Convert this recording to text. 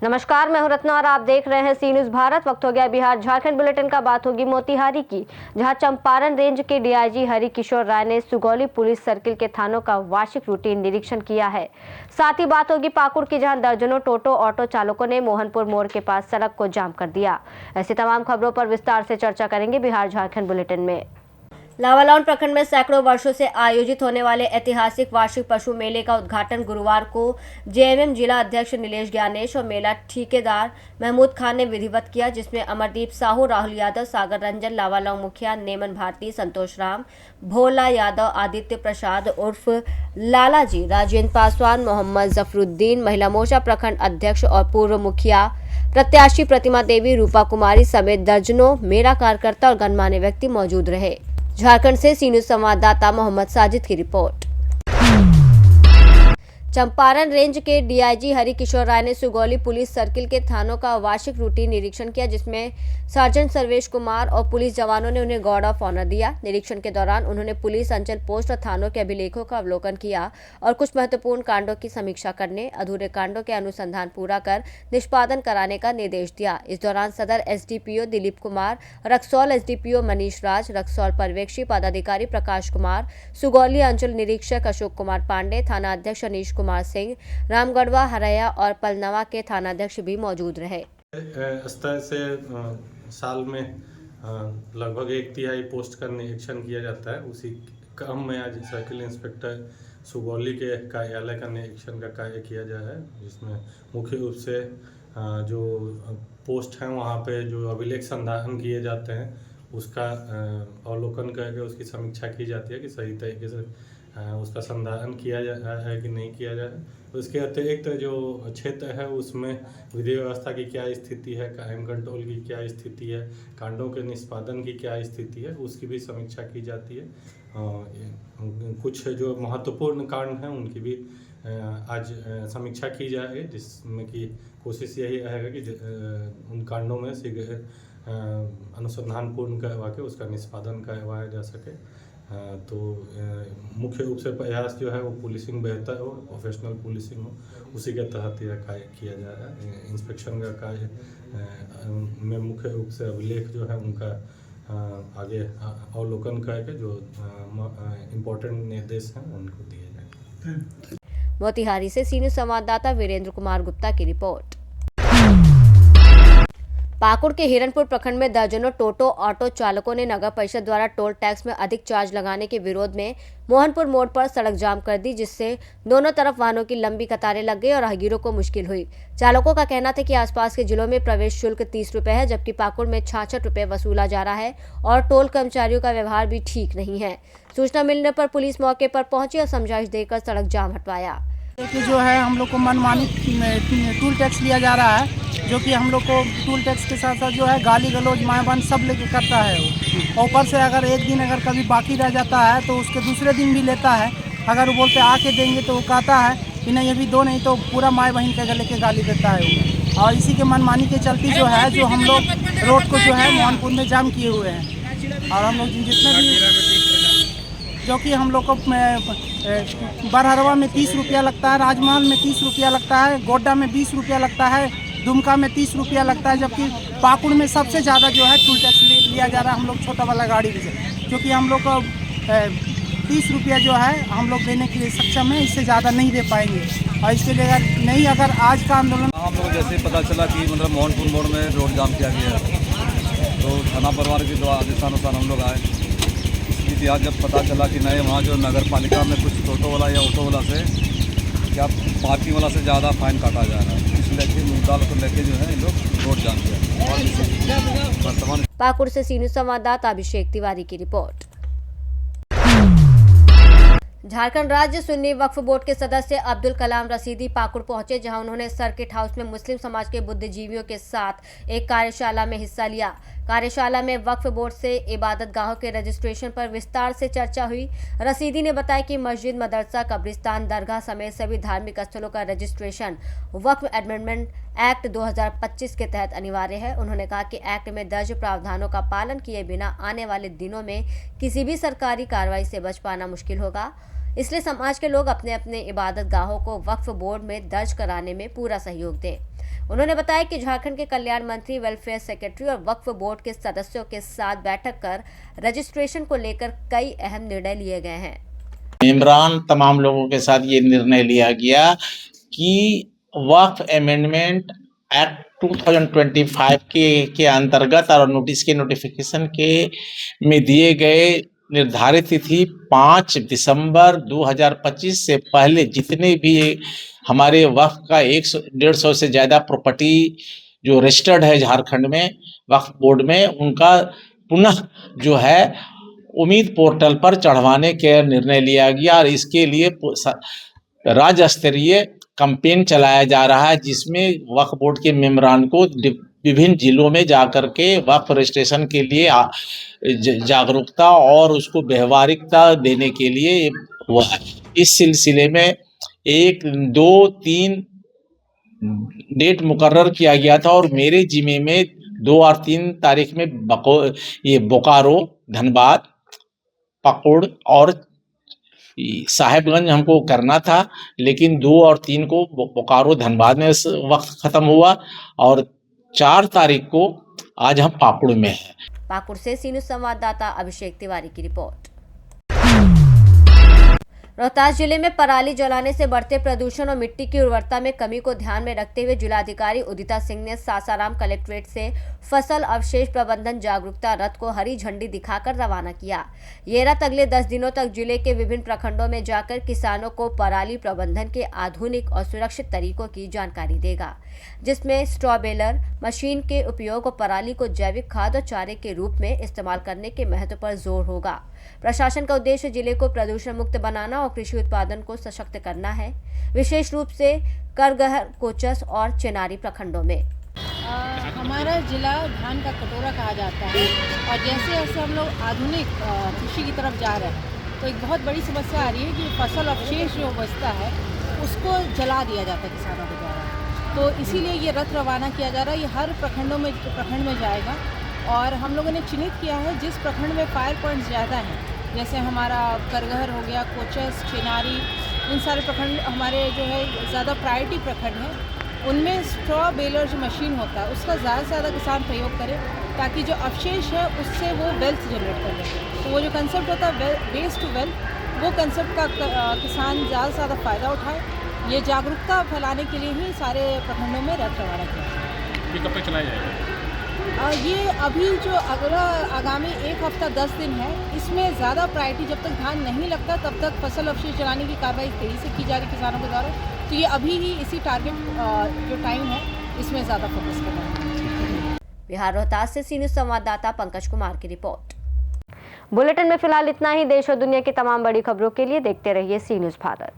नमस्कार, मैं हूं रत्ना और आप देख रहे हैं सी न्यूज़ भारत। वक्त हो गया बिहार झारखंड बुलेटिन का। बात होगी मोतिहारी की, जहां चंपारण रेंज के डीआईजी हरि किशोर राय ने सुगौली पुलिस सर्किल के थानों का वार्षिक रूटीन निरीक्षण किया है। साथ ही बात होगी पाकुड़ की, जहां दर्जनों टोटो ऑटो चालकों ने मोहनपुर मोड़ के पास सड़क को जाम कर दिया। ऐसी तमाम खबरों पर विस्तार से चर्चा करेंगे बिहार झारखंड बुलेटिन में। लावालौन प्रखंड में सैकड़ों वर्षों से आयोजित होने वाले ऐतिहासिक वार्षिक पशु मेले का उद्घाटन गुरुवार को जेएमएम जिला अध्यक्ष नीलेश ज्ञानेश और मेला ठेकेदार महमूद खान ने विधिवत किया, जिसमें अमरदीप साहू, राहुल यादव, सागर रंजन, लावालौन मुखिया नेमन भारती, संतोष राम, भोला यादव, आदित्य प्रसाद उर्फ लालाजी, राजेंद्र पासवान, मोहम्मद जफरुद्दीन, महिला मोर्चा प्रखंड अध्यक्ष और पूर्व मुखिया प्रत्याशी प्रतिमा देवी, रूपा कुमारी समेत दर्जनों मेला कार्यकर्ता और गणमान्य व्यक्ति मौजूद रहे। झारखंड से सी न्यूज़ संवाददाता मोहम्मद साजिद की रिपोर्ट। चंपारण रेंज के डीआईजी हरि किशोर राय ने सुगौली पुलिस सर्किल के थानों का वार्षिक रूटीन निरीक्षण किया, जिसमें सार्जेंट सर्वेश कुमार और पुलिस जवानों ने उन्हें गार्ड ऑफ ऑनर दिया। निरीक्षण के दौरान उन्होंने पुलिस अंचल पोस्ट और थानों के अभिलेखों का अवलोकन किया और कुछ महत्वपूर्ण कांडों की समीक्षा करने, अधूरे कांडों के अनुसंधान पूरा कर निष्पादन कराने का निर्देश दिया। इस दौरान सदर एसडीपीओ दिलीप कुमार, रक्सौल एसडीपीओ मनीष राज, रक्सौल पर्यवेक्षी पदाधिकारी प्रकाश कुमार, सुगौली अंचल निरीक्षक अशोक कुमार पांडे, थाना अध्यक्ष अनीश कुमार सिंह, रामगढ़वा, हरैया और पलनवा के थानाध्यक्ष भी मौजूद रहे। स्तर से साल में लगभग 1/3 पोस्ट का निरीक्षण किया जाता है। उसी क्रम में आज सर्किल इंस्पेक्टर सुगौली के कार्यालय का निरीक्षण का कार्य किया जा रहा है, जिसमें मुख्य रूप से जो पोस्ट हैं वहाँ पे जो अभिलेख संधारण किए जाते हैं उसका अवलोकन करके उसकी समीक्षा की जाती है कि सही तरीके से उसका संधारण किया जा रहा है कि नहीं किया जा रहा है। उसके अतिरिक्त जो क्षेत्र है उसमें विधि व्यवस्था की क्या स्थिति है, क्राइम कंट्रोल की क्या स्थिति है, कांडों के निष्पादन की क्या स्थिति है, उसकी भी समीक्षा की जाती है। कुछ जो महत्वपूर्ण कांड हैं उनकी भी आज समीक्षा की जा रही है, जिसमें कि कोशिश यही रहेगा कि उन कांडों में शीघ्र अनुसंधान पूर्ण करवा के उसका निष्पादन करवाया जा सके। तो मुख्य रूप से प्रयास जो है वो पुलिसिंग बेहतर हो, प्रोफेशनल पुलिसिंग हो, उसी के तहत यह कार्य किया जा रहा है। इंस्पेक्शन का कार्य में मुख्य रूप से अभिलेख जो है उनका आगे अवलोकन करके जो इम्पोर्टेंट निर्देश हैं उनको दिए जाएंगे। मोतिहारी से सी न्यूज़ संवाददाता वीरेंद्र कुमार गुप्ता की रिपोर्ट। पाकुड़ के हिरणपुर प्रखंड में दर्जनों टोटो ऑटो चालकों ने नगर परिषद द्वारा टोल टैक्स में अधिक चार्ज लगाने के विरोध में मोहनपुर मोड़ पर सड़क जाम कर दी, जिससे दोनों तरफ वाहनों की लंबी कतारें लग गई और राहगीरों को मुश्किल हुई। चालकों का कहना था कि आसपास के जिलों में प्रवेश शुल्क 30 रुपए है, जबकि पाकुड़ में 66 रुपए वसूला जा रहा है और टोल कर्मचारियों का व्यवहार भी ठीक नहीं है। सूचना मिलने पर पुलिस मौके पर पहुंची और समझाइश देकर सड़क जाम हटवाया। कि जो है हम लोग को मनमानी टूल टैक्स लिया जा रहा है, जो कि हम लोग को टूल टैक्स के साथ साथ जो है गाली गलौज मायबान सब लेके करता है वो। ऊपर से अगर एक दिन अगर कभी बाकी रह जाता है तो उसके दूसरे दिन भी लेता है। अगर वो बोलते आके देंगे तो वो कहता है कि नहीं अभी दो, नहीं तो पूरा माय बहन के गले के गाली देता है वो। और इसी के मनमानी के चलते जो है जो हम लोग रोड को जो है मोहनपुर में जाम किए हुए हैं। और हम लोग जितने भी जो कि हम लोग को बरहरवा में 30 रुपया लगता है, राजमहल में 30 रुपया लगता है, गोड्डा में 20 रुपया लगता है, दुमका में 30 रुपया लगता है, जबकि पाकुड़ में सबसे ज़्यादा जो है टूल टैक्स लिया जा रहा है हम लोग छोटा वाला गाड़ी से, क्योंकि हम लोग को 30 रुपया जो है हम लोग देने के लिए सक्षम है, इससे ज़्यादा नहीं दे पाएंगे। और इसके लिए अगर आज का आंदोलन हम लोग जैसे पता चला कि मतलब मोहनपुर मोड़ में रोड जाम किया गया है, तो थाना परिवार के द्वारा आदेशानुसार हम लोग आए। इतिहास जब पता चला कि नहीं वहाँ जो नगर पालिका में कुछ टोटो वाला या ऑटो वाला से क्या पार्किंग वाला से ज़्यादा फाइन काटा जा रहा है, इसलिए मुद्दा को लेके जो है इन लोग रोड जाम किया। और वर्तमान पाकुड़ से सी न्यूज़ संवाददाता अभिषेक तिवारी की रिपोर्ट। झारखंड राज्य सुन्नी वक्फ बोर्ड के सदस्य अब्दुल कलाम रसीदी पाकुड़ पहुंचे, जहां उन्होंने सर्किट हाउस में मुस्लिम समाज के बुद्धिजीवियों के साथ एक कार्यशाला में हिस्सा लिया। कार्यशाला में वक्फ बोर्ड से इबादत गाहों के रजिस्ट्रेशन पर विस्तार से चर्चा हुई। रसीदी ने बताया कि मस्जिद, मदरसा, कब्रिस्तान, दरगाह समेत सभी धार्मिक स्थलों का रजिस्ट्रेशन वक्फ एमेंडमेंट एक्ट 2025 के तहत अनिवार्य है। उन्होंने कहा कि एक्ट में दर्ज प्रावधानों का पालन किए बिना आने वाले दिनों में किसी भी सरकारी कार्रवाई से बच पाना मुश्किल होगा, इसलिए समाज के लोग अपने अपने इबादत गाहों को वक्फ बोर्ड में दर्ज कराने में पूरा सहयोग दें। उन्होंने बताया कि झारखंड के कल्याण मंत्री, वेलफेयर सेक्रेटरी और वक्फ बोर्ड के सदस्यों के साथ बैठक कर रजिस्ट्रेशन को लेकर कई अहम निर्णय लिए गए हैं। इमरान तमाम लोगों के साथ ये निर्णय लिया गया कि वक्फ अमेंडमेंट एक्ट 2025 के अंतर्गत और नोटिस के नोटिफिकेशन के में दिए गए निर्धारित तिथि 5 दिसंबर 2025 से पहले जितने भी हमारे वक्फ का 150 से ज़्यादा प्रॉपर्टी जो रजिस्टर्ड है झारखंड में वक्फ बोर्ड में, उनका पुनः जो है उम्मीद पोर्टल पर चढ़वाने का निर्णय लिया गया और इसके लिए राज्य स्तरीय कैंपेन चलाया जा रहा है, जिसमें वक्फ बोर्ड के मेंबरान को विभिन्न जिलों में जाकर के वक्फ रजिस्ट्रेशन के लिए जागरूकता और उसको व्यवहारिकता देने के लिए हुआ है। इस सिलसिले में 1, 2, 3 डेट मुकर्रर किया गया था और मेरे जिम्मे में 2 और 3 तारीख में बोकारो, धनबाद, पाकुड़ और साहेबगंज हमको करना था, लेकिन 2 और 3 को बोकारो, धनबाद में वक्त खत्म हुआ और 4 तारीख को आज हम पाकुड़ में हैं। पाकुड़ से सी न्यूज़ संवाददाता अभिषेक तिवारी की रिपोर्ट। रोहतास जिले में पराली जलाने से बढ़ते प्रदूषण और मिट्टी की उर्वरता में कमी को ध्यान में रखते हुए जिलाधिकारी उदिता सिंह ने सासाराम कलेक्ट्रेट से फसल अवशेष प्रबंधन जागरूकता रथ को हरी झंडी दिखाकर रवाना किया। ये रथ अगले 10 दिनों तक जिले के विभिन्न प्रखंडों में जाकर किसानों को पराली प्रबंधन के आधुनिक और सुरक्षित तरीकों की जानकारी देगा, जिसमें स्ट्रॉ बेलर मशीन के उपयोग और पराली को जैविक खाद और चारे के रूप में इस्तेमाल करने के महत्व पर जोर होगा। प्रशासन का उद्देश्य जिले को प्रदूषण मुक्त बनाना और कृषि उत्पादन को सशक्त करना है, विशेष रूप से करगहर, कोचस और चेनारी प्रखंडों में। हमारा जिला धान का कटोरा कहा जाता है और जैसे जैसे हम लोग आधुनिक कृषि की तरफ जा रहे हैं तो एक बहुत बड़ी समस्या आ रही है कि फसल अवशेष जो बचता है उसको जला दिया जाता है किसानों के द्वारा। तो इसीलिए ये रथ रवाना किया जा रहा है। ये हर प्रखंड में जाएगा और हम लोगों ने चिन्हित किया है जिस प्रखंड में फायर पॉइंट्स ज़्यादा हैं, जैसे हमारा करगहर हो गया, कोचस, चेनारी, इन सारे प्रखंड हमारे जो है ज़्यादा प्रायोरिटी प्रखंड हैं, उनमें स्ट्रॉ बेलर जो मशीन होता है उसका ज़्यादा से ज़्यादा किसान प्रयोग करें ताकि जो अवशेष है उससे वो वेल्थ जनरेट कर ले। तो वो जो कंसेप्ट होता है वेस्ट टू वेल्थ, वो कंसेप्ट का किसान ज़्यादा से ज़्यादा फ़ायदा उठाए। ये जागरूकता फैलाने के लिए ही सारे प्रखंडों में रथ रवाना किया। ये कब तक चलाया जाएगा? ये अभी जो अगला आगामी 1 हफ्ता 10 दिन है, इसमें ज़्यादा प्रायोरिटी जब तक धान नहीं लगता तब तक फसल अवशेष जलाने की कार्रवाई तेज़ी से की जा रही किसानों के द्वारा। तो ये अभी ही इसी टारगेट जो टाइम है इसमें ज़्यादा फोकस करना है। बिहार रोहतास से सी न्यूज़ संवाददाता पंकज कुमार की रिपोर्ट। बुलेटिन में फिलहाल इतना ही। देश और दुनिया की तमाम बड़ी खबरों के लिए देखते रहिए सी न्यूज़ भारत।